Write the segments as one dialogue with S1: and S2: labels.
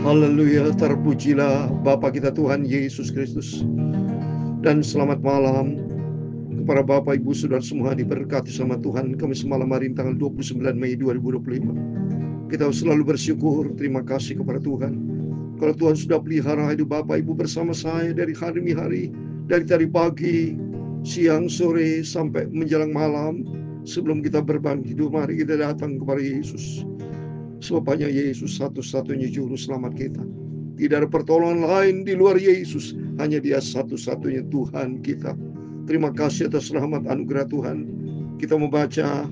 S1: Haleluya, terpujilah Bapa kita Tuhan Yesus Kristus. Dan selamat malam kepada Bapak Ibu Saudara semua, diberkati sama Tuhan. Kami semalam hari ini tanggal 29 Mei 2025. Kita selalu bersyukur, terima kasih kepada Tuhan. Kalau Tuhan sudah pelihara hidup Bapak Ibu bersama saya dari hari demi hari, dari tadi pagi, siang, sore, sampai menjelang malam. Sebelum kita berbagi hidup, mari kita datang kepada Yesus. Sebab hanya Yesus satu-satunya juru selamat kita. Tidak ada pertolongan lain di luar Yesus. Hanya Dia satu-satunya Tuhan kita. Terima kasih atas rahmat anugerah Tuhan. Kita membaca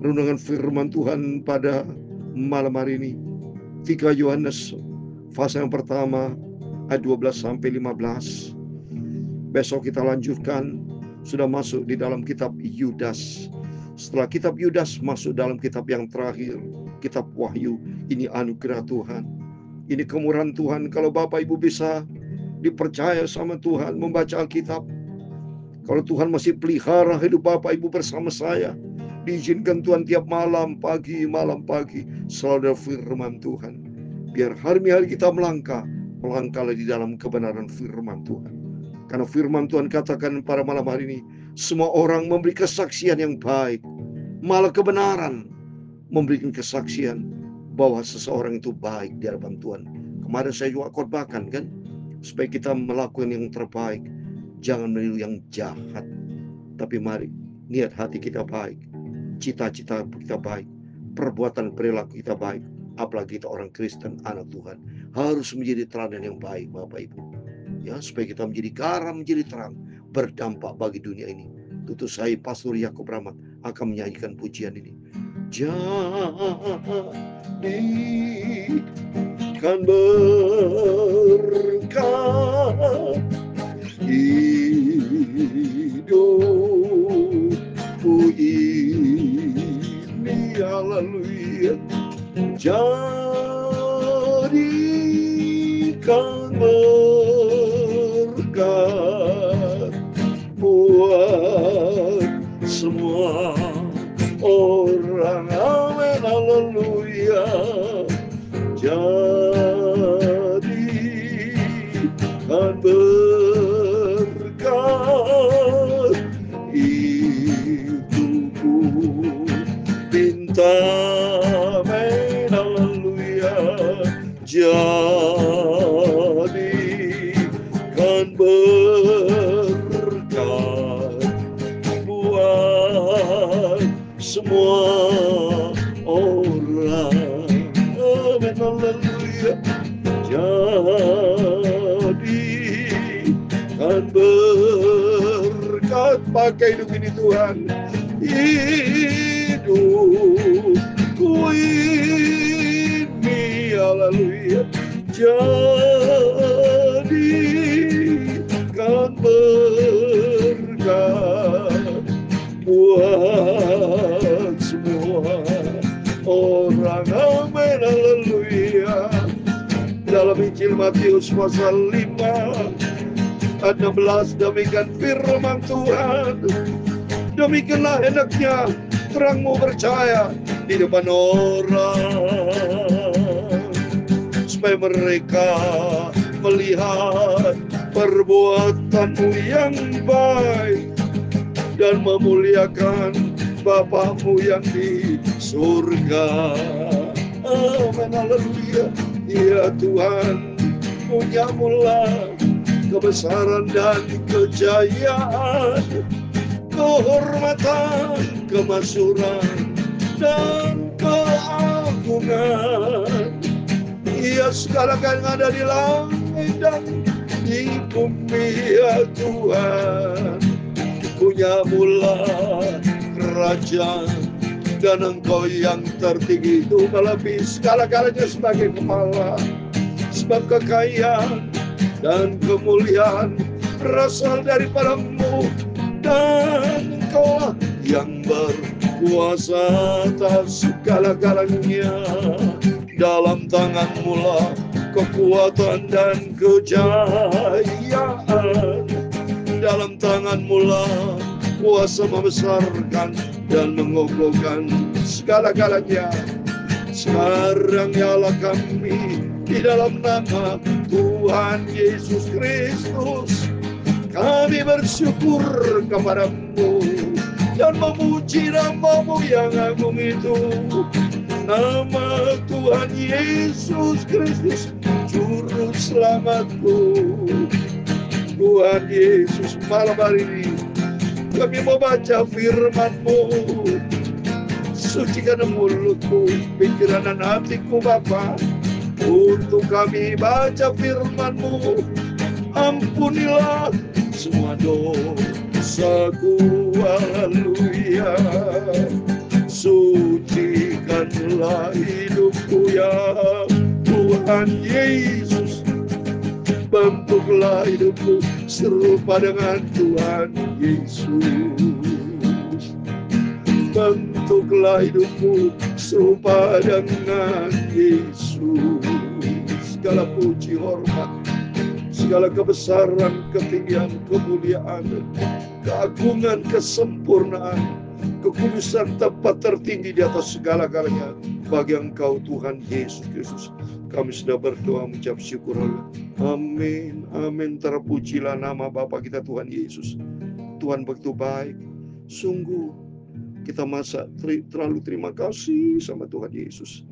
S1: renungan firman Tuhan pada malam hari ini. 3 Yohanes pasal yang pertama ayat 12 sampai 15. Besok kita lanjutkan, sudah masuk di dalam kitab Yudas. Setelah kitab Yudas masuk dalam kitab yang terakhir, kitab Wahyu. Ini anugerah Tuhan, ini kemurahan Tuhan. Kalau Bapak Ibu bisa dipercaya sama Tuhan membaca Alkitab, kalau Tuhan masih pelihara hidup Bapak Ibu bersama saya, diizinkan Tuhan tiap malam pagi selalu ada firman Tuhan. Biar hari-hari kita melangkahlah di dalam kebenaran firman Tuhan. Karena firman Tuhan katakan pada malam hari ini, semua orang memberi kesaksian yang baik, malah kebenaran memberikan kesaksian bahwa seseorang itu baik di hadapan Tuhan. Kemarin saya juga khotbahkan kan, supaya kita melakukan yang terbaik, jangan meniru yang jahat. Tapi mari niat hati kita baik, cita-cita kita baik, perbuatan perilaku kita baik. Apalagi kita orang Kristen, anak Tuhan, harus menjadi teladan yang baik Bapak Ibu. Ya, supaya kita menjadi garam, menjadi terang, berdampak bagi dunia ini. Tentu saya, Pastor Yakub Rahmat, akan menyanyikan pujian ini. Jadikan berkat hidupku ini, haleluya. Jadikan berkat buat semua orang, amin, haleluya. Jadikan berkat hidupku, minta, amin, haleluya. Jadikan berkat buat semua orang, amin, haleluya. Jadikan berkat, pakai hidup ini Tuhan, hidupku ini, haleluya. Jadikan berkat buat semua orang, amin, haleluya. Dalam Injil Matius pasal 5 ayat 16, demikian firman Tuhan. Demikianlah hendaknya terangmu bercahaya di depan orang, supaya mereka melihat perbuatanmu yang baik dan memuliakan Bapamu yang di surga. Amin, haleluya. Ya Tuhan, punyamulah kebesaran dan kejayaan, kehormatan, kemasyhuran, dan keagungan. Ya segala yang ada di langit dan di bumi, ya Tuhan. Punyamulah kerajaan, dan Engkau yang tertinggi itu melebihi segala-galanya sebagai kepala. Sebab kekayaan dan kemuliaan berasal daripada-Mu, dan Engkau yang berkuasa atas segala-galanya. Dalam tangan-Mu lah kekuatan dan kejayaan. Dalam tangan-Mu lah kuasa membesarkan dan mengokohkan segala-galanya. Sekarang nyala kami di dalam nama Tuhan Yesus Kristus. Kami bersyukur kepadamu dan memuji nama-Mu yang agung itu. Nama Tuhan Yesus Kristus, Juru Selamatku. Tuhan Yesus, malam hari ini kami mau baca firman-Mu. Sucikan mulutku, pikiran dan hatiku Bapa, untuk kami baca firman-Mu. Ampunilah semua dosaku, haleluya. Sucikanlah hidupku ya Tuhan Yesus. Bentuklah hidupku serupa dengan Tuhan Yesus. Bentuklah hidupku serupa dengan Yesus. Segala puji hormat, segala kebesaran, ketinggian, kemuliaan, keagungan, kesempurnaan, kekudusan tempat tertinggi di atas segala-galanya bagi Engkau Tuhan Yesus Kristus. Kami sudah berdoa mengucap syukur. Amin, amin. Terpujilah nama Bapa kita Tuhan Yesus. Tuhan begitu baik. Sungguh kita terlalu terima kasih sama Tuhan Yesus.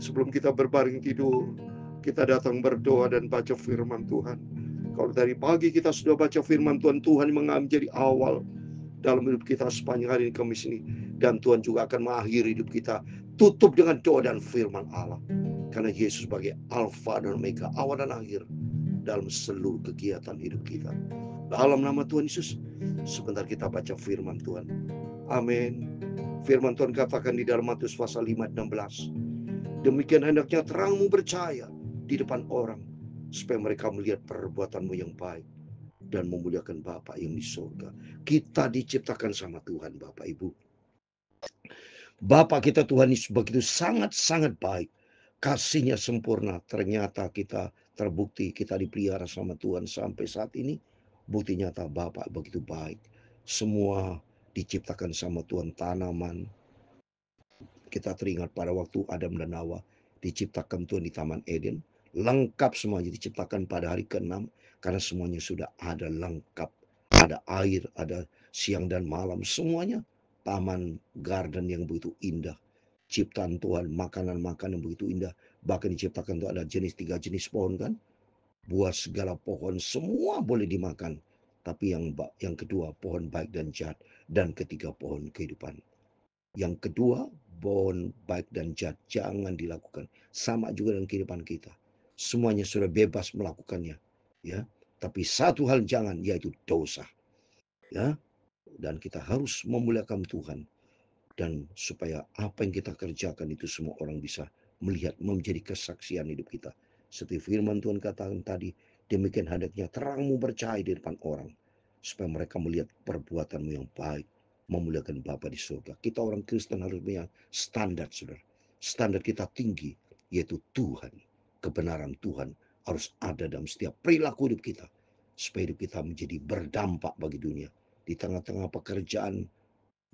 S1: Sebelum kita berbaring tidur, kita datang berdoa dan baca firman Tuhan. Kalau dari pagi kita sudah baca firman Tuhan, Tuhan menjadi awal dalam hidup kita sepanjang hari ini, Kamis ini. Dan Tuhan juga akan mengakhiri hidup kita. Tutup dengan doa dan firman Allah. Karena Yesus sebagai Alfa dan Omega, awal dan akhir dalam seluruh kegiatan hidup kita. Dalam nama Tuhan Yesus, sebentar kita baca firman Tuhan. Amin. Firman Tuhan katakan di dalam Matius pasal 5:16. Demikian hendaknya terangmu bercahaya di depan orang, supaya mereka melihat perbuatanmu yang baik dan memuliakan Bapa yang di surga. Kita diciptakan sama Tuhan, Bapak Ibu. Bapa kita Tuhan Yesus begitu sangat-sangat baik. Kasihnya sempurna. Ternyata kita terbukti kita dipelihara sama Tuhan sampai saat ini. Bukti nyata Bapa begitu baik. Semua diciptakan sama Tuhan, tanaman. Kita teringat pada waktu Adam dan Hawa diciptakan Tuhan di Taman Eden. Lengkap semuanya diciptakan pada hari ke-6. Karena semuanya sudah ada lengkap. Ada air, ada siang dan malam. Semuanya taman garden yang begitu indah. Ciptaan Tuhan, makanan-makanan begitu indah. Bahkan diciptakan itu ada 3 jenis pohon kan. Buah segala pohon semua boleh dimakan. Tapi yang kedua pohon baik dan jahat. Dan ketiga pohon kehidupan. Yang kedua pohon baik dan jahat jangan dilakukan. Sama juga dengan kehidupan kita. Semuanya sudah bebas melakukannya. Ya, tapi satu hal jangan, yaitu dosa. Ya, dan kita harus memuliakan Tuhan. Dan supaya apa yang kita kerjakan itu semua orang bisa melihat, menjadi kesaksian hidup kita. Seperti firman Tuhan katakan tadi, demikian hendaknya terangmu bercahaya di depan orang, supaya mereka melihat perbuatanmu yang baik, memuliakan Bapa di surga. Kita orang Kristen harus punya standar, saudara. Standar kita tinggi, yaitu Tuhan. Kebenaran Tuhan harus ada dalam setiap perilaku hidup kita, supaya hidup kita menjadi berdampak bagi dunia. Di tengah-tengah pekerjaan,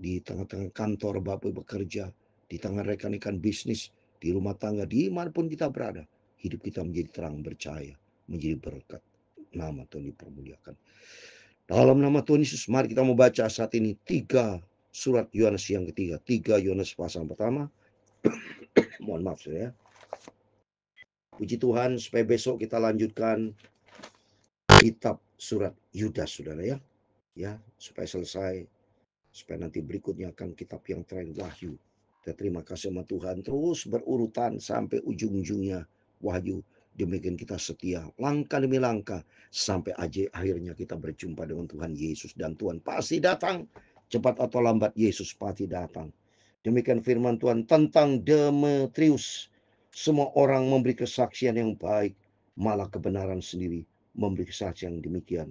S1: di tengah-tengah kantor Bapak bekerja, di tengah rekan-rekan bisnis, di rumah tangga, dimanapun kita berada, hidup kita menjadi terang bercahaya, menjadi berkat. Nama Tuhan dipermuliakan. Dalam nama Tuhan Yesus, mari kita membaca saat ini 3 surat Yohanes yang ketiga. 3 Yohanes pasal pertama. Mohon maaf ya. Puji Tuhan, supaya besok kita lanjutkan kitab surat Yudas, saudara ya. Ya, supaya selesai. Supaya nanti berikutnya akan kitab yang terakhir Wahyu. Kita terima kasih sama Tuhan. Terus berurutan sampai ujung-ujungnya Wahyu. Demikian kita setia langkah demi langkah. Sampai akhirnya kita berjumpa dengan Tuhan Yesus. Dan Tuhan pasti datang. Cepat atau lambat Yesus pasti datang. Demikian firman Tuhan tentang Demetrius. Semua orang memberi kesaksian yang baik. Malah kebenaran sendiri memberi kesaksian yang demikian.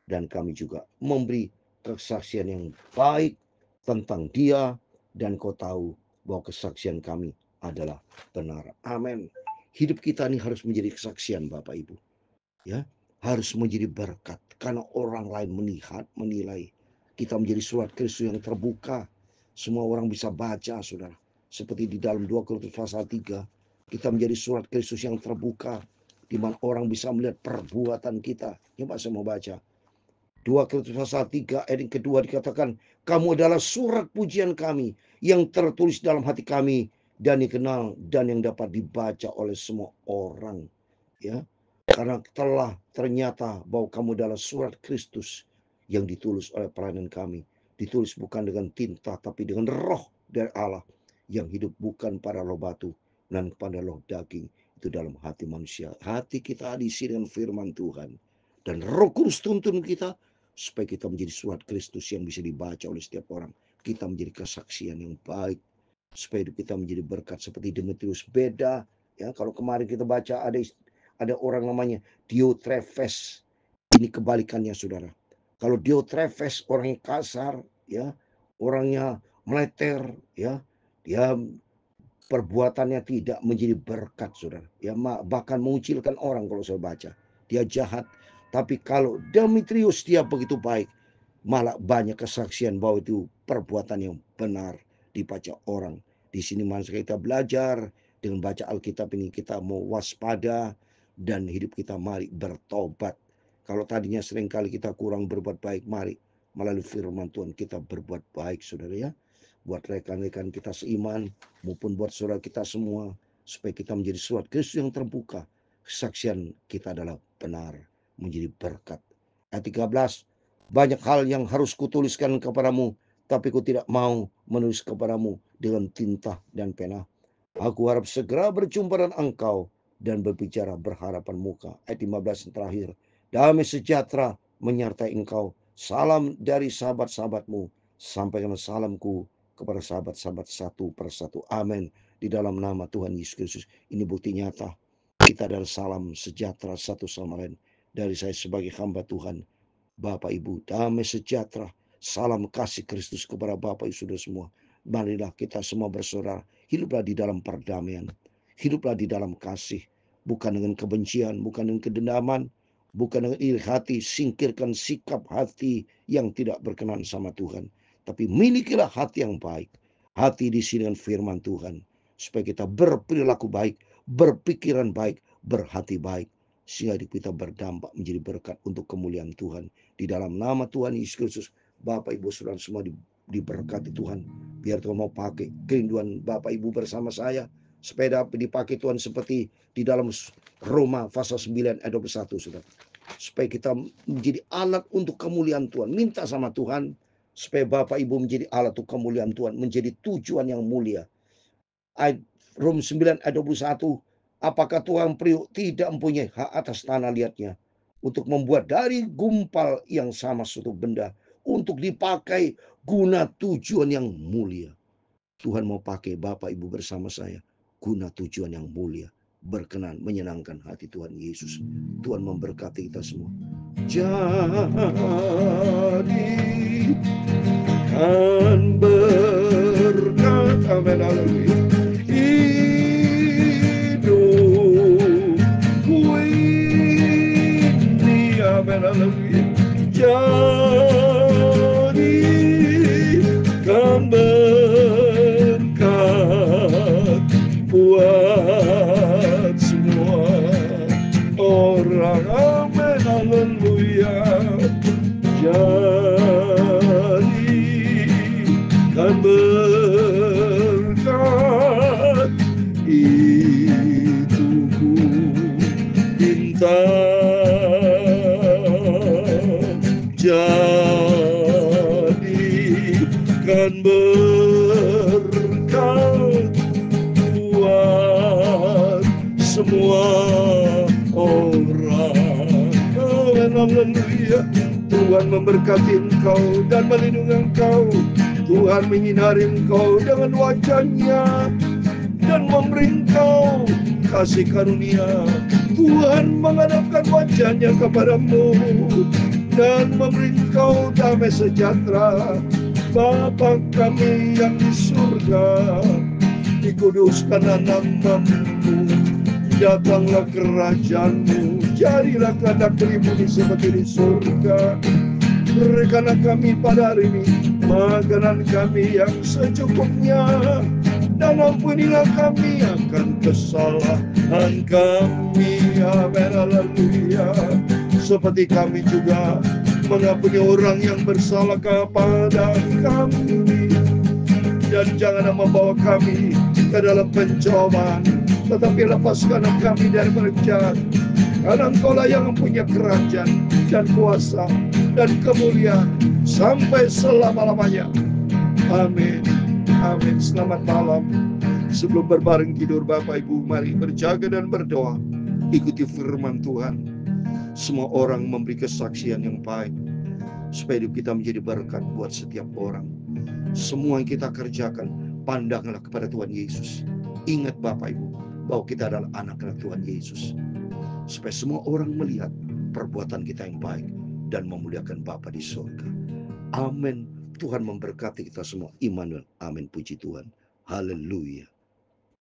S1: Dan kami juga memberi kesaksian yang baik tentang dia, dan kau tahu bahwa kesaksian kami adalah benar. Amin. Hidup kita ini harus menjadi kesaksian Bapak Ibu. Ya, harus menjadi berkat karena orang lain melihat, menilai kita menjadi surat Kristus yang terbuka. Semua orang bisa baca, saudara. seperti di dalam 2 Korintus pasal 3. Kita menjadi surat Kristus yang terbuka, di mana orang bisa melihat perbuatan kita. Coba saya mau baca. 2 Korintus pasal 3 ayat yang kedua dikatakan, kamu adalah surat pujian kami yang tertulis dalam hati kami dan dikenal dan yang dapat dibaca oleh semua orang. Ya, karena telah ternyata bahwa kamu adalah surat Kristus yang ditulis oleh pelayanan kami. Ditulis bukan dengan tinta tapi dengan roh dari Allah yang hidup, bukan pada roh batu dan pada roh daging. Itu dalam hati manusia. Hati kita diisi dengan firman Tuhan. Dan Roh Kudus tuntun kita supaya kita menjadi surat Kristus yang bisa dibaca oleh setiap orang. Kita menjadi kesaksian yang baik. Supaya hidup kita menjadi berkat seperti Demetrius. Beda. Ya, kalau kemarin kita baca ada orang namanya Diotrephes. Ini kebalikannya, saudara. Kalau Diotrephes orang yang kasar, ya, orangnya meleter, ya, dia perbuatannya tidak menjadi berkat, saudara. Ya, bahkan mengucilkan orang kalau saya baca. Dia jahat. Tapi kalau Demetrius dia begitu baik, malah banyak kesaksian bahwa itu perbuatan yang benar dibaca orang. Di sini mana kita belajar dengan baca Alkitab ini, kita mau waspada dan hidup kita mari bertobat. Kalau tadinya seringkali kita kurang berbuat baik, mari melalui firman Tuhan kita berbuat baik, saudara ya. Buat rekan-rekan kita seiman maupun buat saudara kita semua, supaya kita menjadi surat Kristus yang terbuka. Kesaksian kita adalah benar, menjadi berkat. Ayat 13, banyak hal yang harus kutuliskan kepadamu, tapi ku tidak mau menulis kepadamu dengan tinta dan pena. Aku harap segera berjumpa dengan engkau dan berbicara berhadapan muka. Ayat 15 yang terakhir, damai sejahtera menyertai engkau. Salam dari sahabat-sahabatmu. Sampaikan salamku kepada sahabat-sahabat satu persatu. Amin. Di dalam nama Tuhan Yesus Kristus. Ini bukti nyata. Kita adalah salam sejahtera satu sama lain. Dari saya sebagai hamba Tuhan. Bapak Ibu, damai sejahtera. Salam kasih Kristus kepada Bapak Ibu saudara semua. Marilah kita semua bersaudara. Hiduplah di dalam perdamaian. Hiduplah di dalam kasih. Bukan dengan kebencian, bukan dengan kedendaman, bukan dengan iri hati. Singkirkan sikap hati yang tidak berkenan sama Tuhan. Tapi milikilah hati yang baik. Hati diisi dengan firman Tuhan. Supaya kita berperilaku baik, berpikiran baik, berhati baik. Sehingga hidup kita berdampak menjadi berkat untuk kemuliaan Tuhan. Di dalam nama Tuhan Yesus Kristus, Bapak Ibu saudara semua diberkati Tuhan. Biar Tuhan mau pakai kerinduan Bapak Ibu bersama saya, supaya dapat dipakai Tuhan seperti di dalam Roma pasal 9 ayat 21, saudara. Supaya kita menjadi alat untuk kemuliaan Tuhan. Minta sama Tuhan supaya Bapak Ibu menjadi alat untuk kemuliaan Tuhan, menjadi tujuan yang mulia. Ayat Rom 9 ayat 21, apakah Tuhan Priuk tidak mempunyai hak atas tanah liatnya untuk membuat dari gumpal yang sama suatu benda untuk dipakai guna tujuan yang mulia. Tuhan mau pakai Bapak Ibu bersama saya guna tujuan yang mulia, berkenan, menyenangkan hati Tuhan Yesus. Tuhan memberkati kita semua. Jadi kan berkat, amin, haleluya. Hidupku ini, amin, haleluya. Jadi kan berkat buat semua orang, amin, haleluya. Jadikan berkat itu ku minta. Jadikan berkat buat semua orang, amin, haleluya. Tuhan memberkati engkau dan melindungi engkau. Tuhan menyinari engkau dengan wajah-Nya dan memberi engkau kasih karunia. Tuhan menghadapkan wajah-Nya kepadamu dan memberi engkau damai sejahtera. Bapa kami yang di surga, dikuduskanlah nama-Mu, datanglah kerajaan-Mu, jadilah kehendak bumi seperti di surga. Berikanlah kami pada hari ini makanan kami yang secukupnya, dan ampunilah kami akan kesalahan kami. Amin, haleluya. Seperti kami juga mengampuni orang yang bersalah kepada kami, dan jangan membawa kami ke dalam pencobaan, tetapi lepaskan kami dari jahat. Karena Engkaulah yang mempunyai kerajaan dan kuasa dan kemuliaan sampai selama-lamanya. Amin. Amin. Selamat malam. Sebelum berbaring tidur, Bapak Ibu, mari berjaga dan berdoa. Ikuti firman Tuhan. Semua orang memberi kesaksian yang baik, supaya hidup kita menjadi berkat buat setiap orang. Semua yang kita kerjakan, pandanglah kepada Tuhan Yesus. Ingat Bapak Ibu, bahwa kita adalah anak-anak Tuhan Yesus. Supaya semua orang melihat perbuatan kita yang baik dan memuliakan Bapa di surga. Amin. Tuhan memberkati kita semua. Immanuel. Amin. Puji Tuhan. Haleluya.